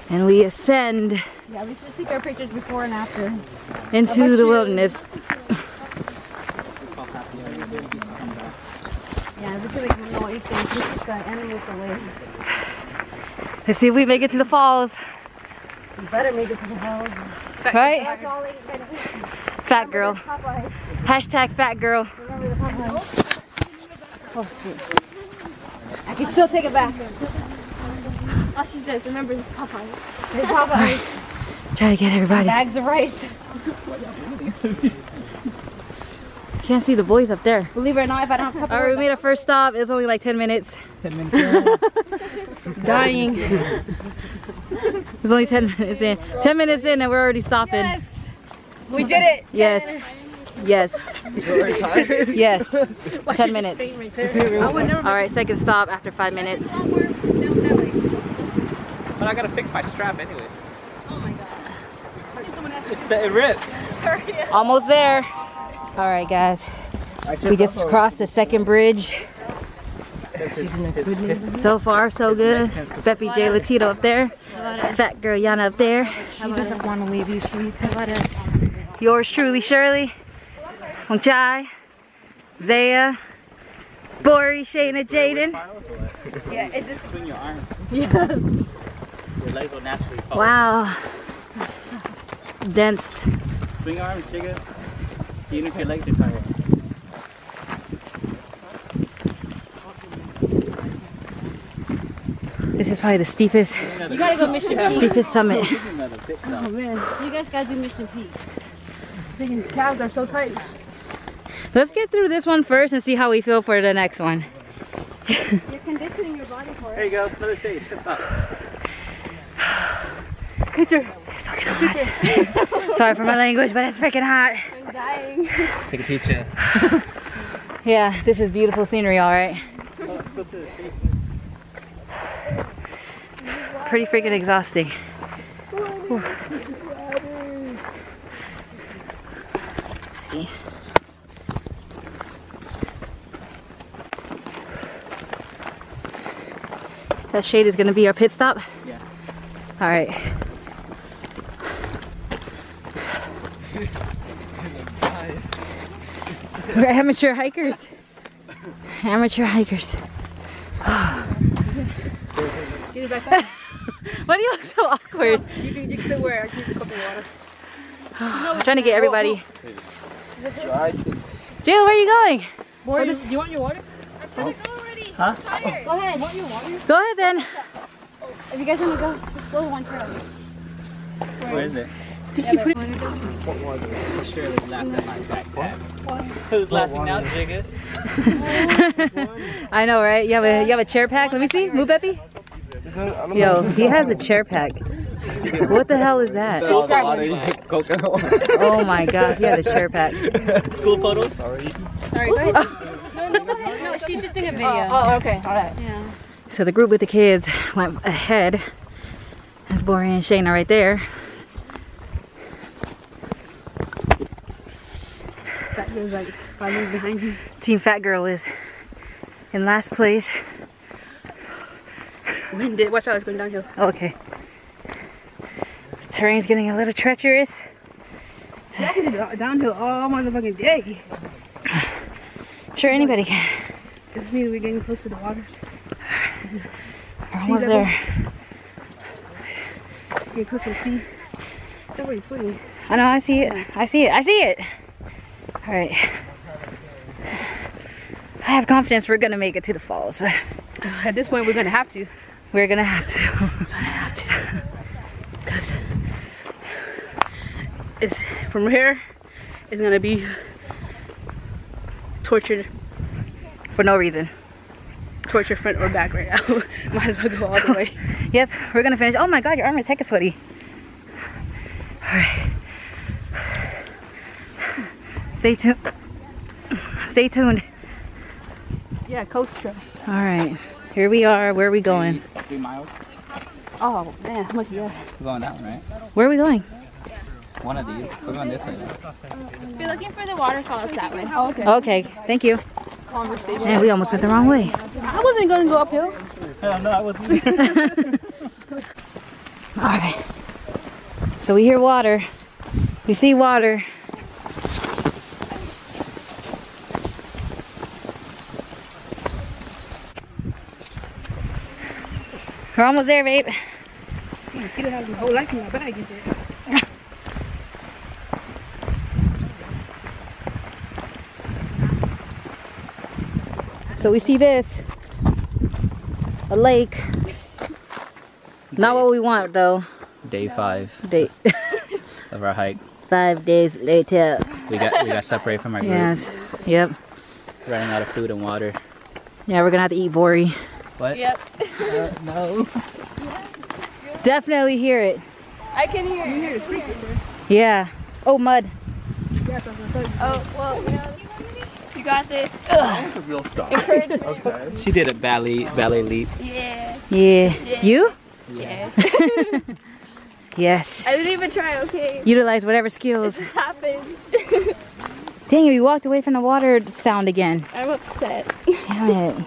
And we ascend. Yeah, we should take our pictures before and after. Into the wilderness. Yeah, we could like know what you think. This is the animals away. Let's see if we make it to the falls. You better make it to the falls. Right? That's all they can eat. Fat girl. Popeyes. Hashtag fat girl. Remember the Popeyes. Oh, shit. I can still take it back. All she says, remember the Popeyes. The Popeyes. Try to get everybody. Bags of rice. Can't see the boys up there. Believe it or not, if I don't have Alright, we made our first stop. It was only like 10 minutes. 10 minutes. Dying. It's only 10 minutes in. 10 minutes in and we're already stopping. Yes! We did it! Yes. Yes. Yes. 10 minutes. Alright, second stop after 5 minutes. But I gotta fix my strap anyways. Oh my god. It ripped. Almost there. Alright guys. We just crossed the second bridge. So far, so good. Beppy J. Latito up there. Fat girl Yana up there. She doesn't want to leave you. She Yours truly, Shirley. Hong Chai. Zaya. Bori, Shayna, Jaden. Yeah, is this Swing your arms. yes. Your legs will naturally fall. Wow. Dense. Swing your arms, Jigga. Even if your legs are tired. This is probably the steepest, You gotta go Mission Peaks. steepest summit. Oh man, you guys gotta do Mission Peaks. Freaking calves are so tight. Let's get through this one first and see how we feel for the next one. You're conditioning your body for There it. you go, another stage. Good stuff. Picture. It's fucking hot. Sorry for my language, but it's freaking hot. I'm dying. Take a picture. Yeah, this is beautiful scenery, all right. Pretty freaking exhausting. Whew. Let's see. That shade is gonna be our pit stop? Yeah. All right. We're amateur hikers. Amateur hikers. Get it back up. Why do you look so awkward? You can still wear it. I keep a cup of water. I'm trying to get everybody. Jayla, where are you going? Do you want your water? Huh? Go ahead. You want your water? Go ahead then. If you guys want to go, go one trail. Where is it? Surely laughed at my backpack. Who's laughing now, Jigga? I know, right? You have a chair pack. Let me see. Move, Beppy. Yo, he has a chair pack. What the hell is that? Oh my god, he had a chair pack. School photos? Sorry, go ahead. No, she's just doing a video. Oh, okay. All right. Yeah. So the group with the kids went ahead. And Bori and Shayna right there. That goes like 5 minutes behind you. Team Fat Girl is in last place. Watch out, it's going downhill. Okay. The terrain's getting a little treacherous. See, I can do downhill all motherfucking day. Sure, anybody can. This means we're getting close to the waters. We're almost there. Getting close to the sea. It's already pretty. I know, I see it. I see it. I see it. All right. I have confidence we're gonna make it to the falls, but At this point, we're gonna have to. we're gonna have to. Because it's from here, it's gonna be tortured. For no reason. Torture front or back right now. Might as well go all the way. Yep, we're gonna finish. Oh my god, your arm is hecka sweaty. All right. Stay tuned. Stay tuned. Yeah, coast trail. All right, here we are. Where are we going? 3 miles? Oh man, how much is that? We're going that one, right? Where are we going? One of these. We're going this way now. If you're looking for the waterfall, it's that way. Oh, okay. Okay, thank you. Man, we almost went the wrong way. I wasn't gonna go uphill. Hell no, I wasn't. Alright. So we hear water. We see water. We're almost there, babe. Tito has my whole life in my bag, is it? So we see this. A lake. Not what we want though. Day 5 Day of our hike. 5 days later. We got separated from our group. Yes. Yep. Running out of food and water. Yeah, we're gonna have to eat Bori. What? Yep. No. Definitely hear it. I can hear it. You hear the creaking, bro. Yeah. Oh, mud. Yes, I was gonna tell you. Oh, well, you got this. That's a real stop. Okay. She did a ballet leap. Yeah. Yeah. Yeah. You? Yeah. Yes. I didn't even try, okay? Utilize whatever skills. This happened. Dang it, we walked away from the water sound again. I'm upset. Damn it.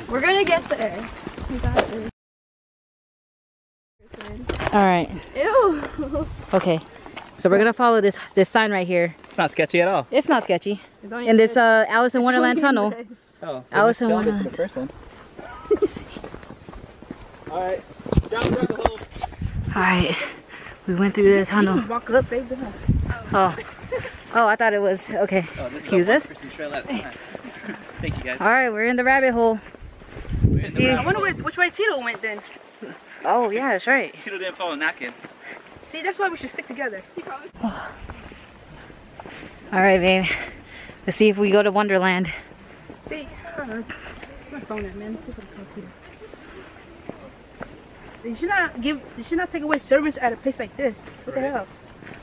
We're gonna get there. We got this. Alright. Ew. Okay. So we're gonna follow this sign right here. It's not sketchy at all. It's not sketchy. In this Alice in Wonderland tunnel. Oh. Alice in Wonderland. Wonderland. The first one. Alright. Down the rabbit hole. Alright. We went through this tunnel. Walk up, baby. Oh. Oh, I thought it was okay. Oh, this Excuse is a us. one-person trail at a time. Thank you guys. Alright, we're in the rabbit hole. We're in the See? I wonder which way Tito went then. Oh yeah, that's right. Tito didn't follow napkin. See, that's why we should stick together. Alright, babe. Let's see if we go to Wonderland. See, I don't know. My phone at, man. Let's see if I can call Tito. You should not take away service at a place like this. What the hell?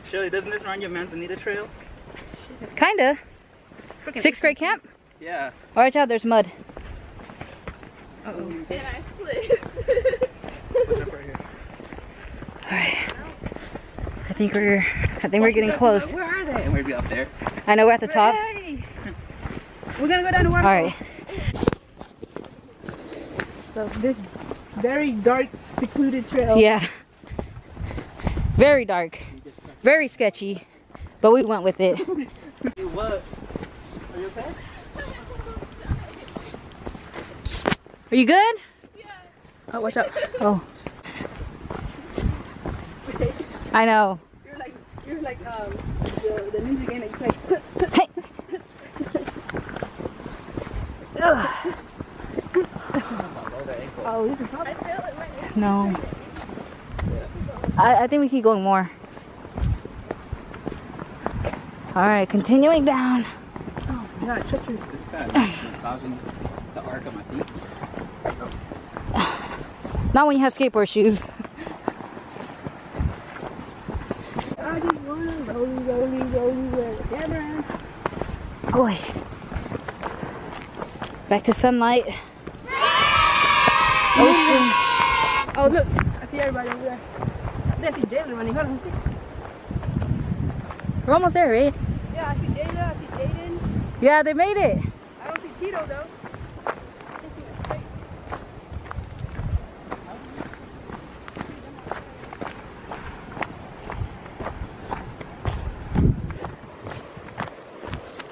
Shirley, doesn't this remind you of Manzanita Trail? Kinda. Freaking 6th grade camp? Yeah. Alright, child, there's mud. Uh-oh. And I slipped. What's up right here? Alright. I think we're getting close. Where are they? And we'd be up there. I know we're at the top. Hey! We're gonna go down the waterfall. Alright. So this very dark, secluded trail. Yeah. Very dark. Very sketchy. But we went with it. What? Are you okay? Are you good? Oh, watch out. Oh. I know. You're like the ninja game that you play. Hey. Oh, this is hot. No. I think we keep going more. Alright, continuing down. Oh, my God, treachery. This guy massaging the arc of my feet. Not when you have skateboard shoes. I just wanna roll. Cameron. Boy. Back to sunlight. Ocean. Oh, look. I see everybody over there. I see Jalen running. Hold on, see. We're almost there, right? Yeah, I see Jalen. I see Jaden. Yeah, they made it. I don't see Tito, though.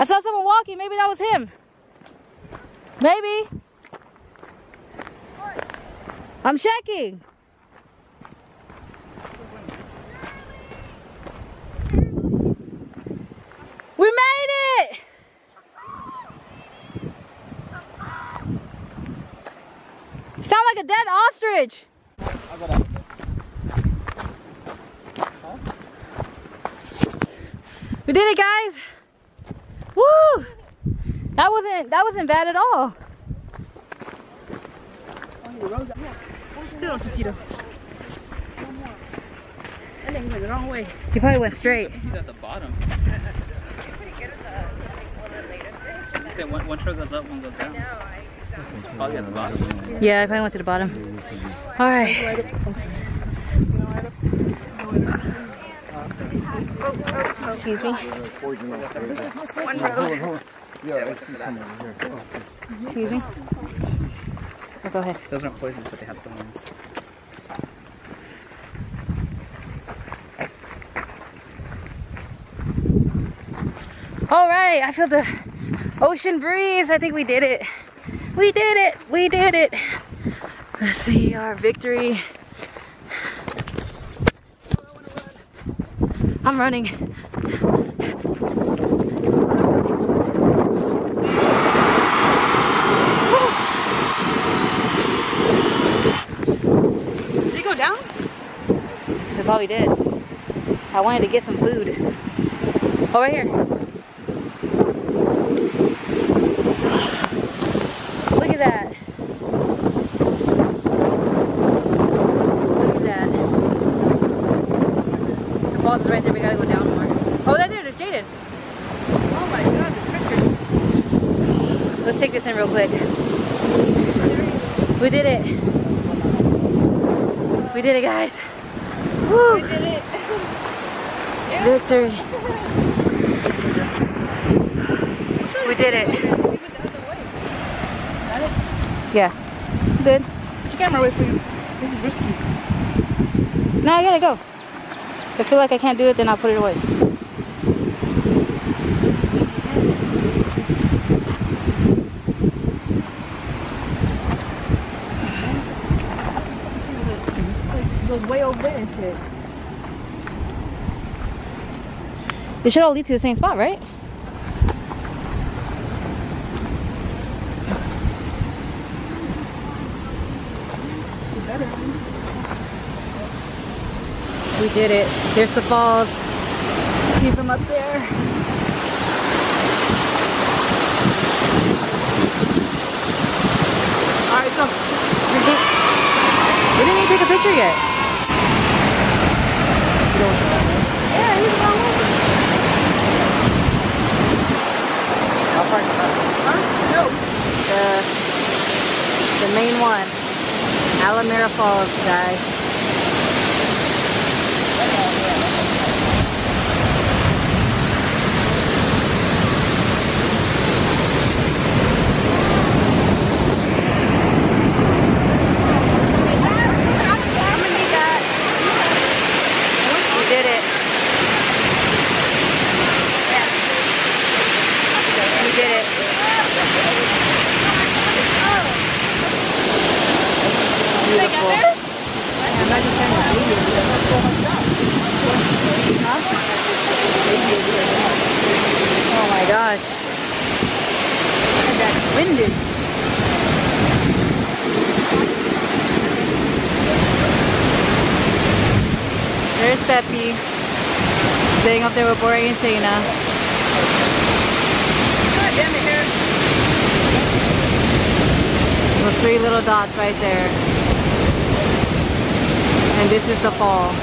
I saw someone walking. Maybe that was him. Maybe. I'm checking. We made it! You sound like a dead ostrich. We did it, guys. Woo! That wasn't bad at all. Still don't see Tito. That nigga went the wrong way. He probably went straight. He's at the bottom. You said one trail goes up, one goes down. Probably at the bottom. Yeah, I probably went to the bottom. All right. Excuse me. One row. Yeah, I see some over here. Excuse me. Oh, go ahead. Those aren't poisons, but they have thorns. right, I feel the ocean breeze. I think we did it. We did it. We did it. Let's see our victory. I'm running. Did it go down? It probably did. I wanted to get some food. Oh, right here. Look at that. Look at that. The falls is right there. We gotta go down more. Oh, right there. There's Jaden. Oh my god, the picture. Let's take this in real quick. We did it. We did it, guys. Woo. We did it. Victory. We did it. We went the other way. Got it? Yeah. Good. Put your camera away from you. This is risky. No, I gotta go. If I feel like I can't do it, then I'll put it away. It goes way over there and shit. They should all lead to the same spot, right? We did it. Here's the falls. See from up there. Alright, so we didn't even take a picture yet. Yeah, he's going over. How far is that? Huh? No. The main one. Alamere Falls, guys. Oh my gosh. I got winded. There's Peppy. Sitting up there with Bori and Shayna. God damn it, here. Those 3 little dots right there. And this is the fall.